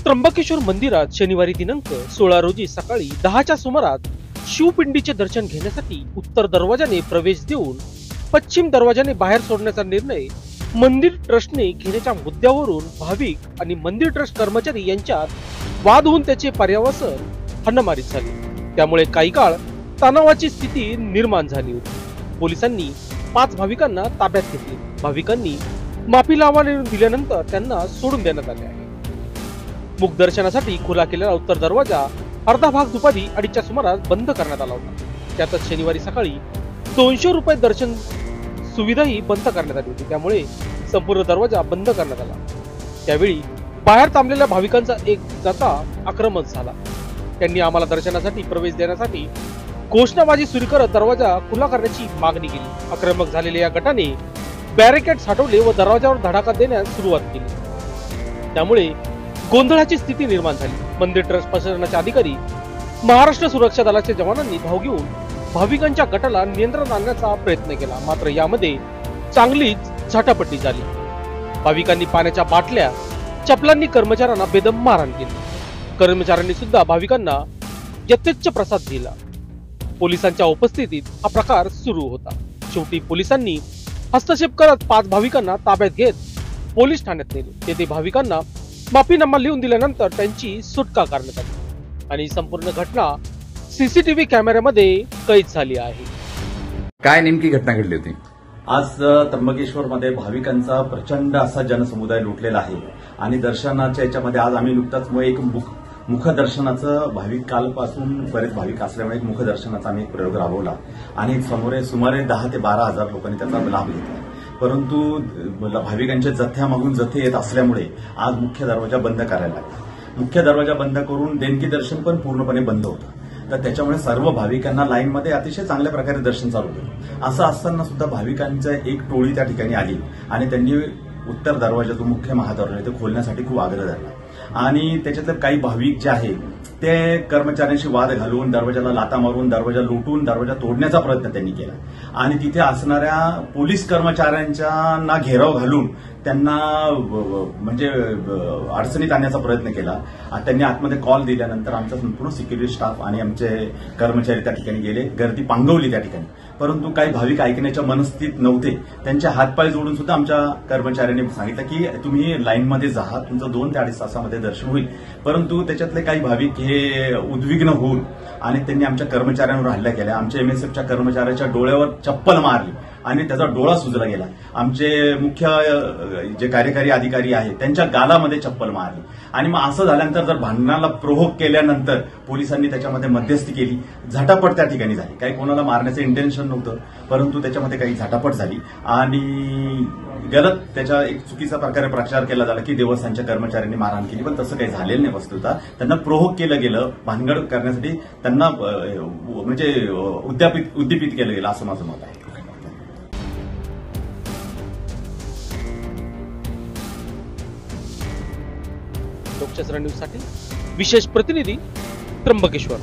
त्र्यंबकेश्वर मंदिरात शनिवारी दिनांक 16 रोजी सकाळी 10च्या सुमारास शिवपिंडीचे दर्शन घेण्यासाठी उत्तर दरवाजाने प्रवेश देऊन पश्चिम दरवाजाने बाहेर सोडण्याचा निर्णय मंदिर ट्रस्टने घेण्याच्या मुद्द्यावरून भाविक आणि मंदिर ट्रस्ट कर्मचारी यांच्यात वाद होऊन त्याचे पर्यावसन हाणामारी झाली। त्यामुळे काही काळ तणावाची स्थिती निर्माण झाली होती। पोलिसांनी 5 भाविकांना ताब्यात घेतले। भाविकांनी माफी दिल्यानंतर त्यांना सोडून देण्यात आले आहे। मुख दर्शनासाठी खुला केलेला उत्तर दरवाजा अर्धा भाग दुपारी 2:30च्या सुमारास बंद करण्यात आला होता। त्यातच शनिवारी सकाळी 200 रुपये दर्शन सुविधाही बंद करण्यात आली होती। त्यामुळे संपूर्ण दरवाजा बंद करण्यात आला। त्यावेळी बाहेर थांबलेल्या भाविकांचा एक जाता आक्रमक झाला। त्यांनी आम्हाला दर्शनासाठी प्रवेश देण्यासाठी घोषणाबाजी सुरू करत दरवाजा खुला करण्याची मागणी केली। आक्रमक झालेल्या या गटाने बॅरिकेड्स हटवले व दरवाजावर धडाका देण्यास सुरुवात केली। त्यामुळे गोंधळाची स्थिती निर्माण झाली। मंदिर ट्रस्ट प्रशासनाचे अधिकारी महाराष्ट्र सुरक्षा दलाच्या जवानांनी धाव घेऊन भाविकांच्या गटाला नियंत्रण आणण्याचा प्रयत्न केला, मात्र यामध्ये चांगलीच झाटापट्टी झाली। भाविकांनी पाण्याच्या बाटल्या चपलांनी कर्मचाऱ्यांना बेदम मारहाण केली। कर्मचाऱ्यांनी सुद्धा भाविकांना यथेच्छ प्रसाद दिला। पोलिसांच्या उपस्थितीत हा प्रकार सुरू होता। शेवटी पोलिसांनी हस्तक्षेप करत 5 भाविकांना ताब्यात घेत पोलीस ठाण्यात नेले। तेथे भाविकांना माफीनामा लिहून दिल्यानंतर त्यांची सुटका करण्यात आली आणि संपूर्ण घटना सीसीटीव्ही कॅमेऱ्यामध्ये कैद झाली आहे। काय नेमकी घटना घडली होती? आज त्र्यंबकेश्वर मध्ये भाविकांचा प्रचंड असा जनसमुदाय लुटलेला आहे आणि दर्शनाच्या याच्यामध्ये आज आम्ही नुकताच एक मुखदर्शनाचं भाविक कालपासून बरेच भाविक असल्यामुळे एक मुखदर्शनाचा आम्ही एक प्रयोग राबवला आणि सुमारे 10 ते 12 हजार लोकांनी त्याचा लाभ घेतला। परंतु भाविकांच्या जथ्यामागून जथे येत असल्यामुळे आज मुख्य दरवाजा बंद करायला लागला। मुख्य दरवाजा बंद करून देणगी दर्शन पण पूर्णपणे बंद होतं। तर त्याच्यामुळे सर्व भाविकांना लाईनमध्ये अतिशय चांगल्या प्रकारे दर्शन चालू होतं। असं असताना सुद्धा भाविकांच्या एक टोळी त्या ठिकाणी आली आणि त्यांनी उत्तर दरवाजा जो मुख्य महादरवाजा ते खोलण्यासाठी खूप आग्रह धरला आणि त्याच्यातले काही भाविक जे आहे ते कर्मचाऱ्यांशी वाद घालून दरवाजाला लाथा मारून दरवाजा लुटून दरवाजा तोडण्याचा प्रयत्न त्यांनी केला आणि तिथे असणाऱ्या पोलीस कर्मचाऱ्यांना घेराव घालून त्यांना म्हणजे अडचणीत आणण्याचा प्रयत्न केला। त्यांनी आतमध्ये कॉल दिल्यानंतर आमचा संपूर्ण सिक्युरिटी स्टाफ आणि आमचे कर्मचारी त्या ठिकाणी गेले, गर्दी पांगवली त्या ठिकाणी। परंतु काही भाविक ऐकण्याच्या मनस्थितीत नव्हते। त्यांचे हातपाय जोडून सुद्धा आमच्या कर्मचाऱ्यांनी सांगितलं की तुम्ही लाईनमध्ये जा, तुमचं 2 ते 2.5 तासामध्ये दर्शन होईल। परंतु त्याच्यातले काही भाविक हे उद्विग्न होऊन आणि त्यांनी आमच्या कर्मचाऱ्यांवर हल्ला केला। आमच्या एमएसएफच्या कर्मचाऱ्याच्या डोळ्यावर चप्पल मारली आणि त्याचा डोळा सुजला गेला। आमचे मुख्य जे कार्यकारी अधिकारी आहेत त्यांच्या गालामध्ये चप्पल मारली आणि मग असं झाल्यानंतर जर भांडणाला प्रोव्होक केल्यानंतर पोलिसांनी त्याच्यामध्ये मध्यस्थी केली। झटापट त्या ठिकाणी झाली। काही कोणाला मारण्याचं इंटेन्शन नव्हतं, परंतु त्याच्यामध्ये काही झटापट झाली आणि गलत त्याच्या एक चुकीचा प्रकारे प्रचार केला झाला की देवस्थानच्या कर्मचाऱ्यांनी मारहाण केली, पण तसं काही झालेलं नाही। वस्तुतः त्यांना प्रोव्होक केलं गेलं, भानगड करण्यासाठी त्यांना म्हणजे उद्दीपित केलं गेलं असं माझं मत आहे। लोकशास्त्र न्यूज साठी विशेष प्रतिनिधी त्र्यंबकेश्वर।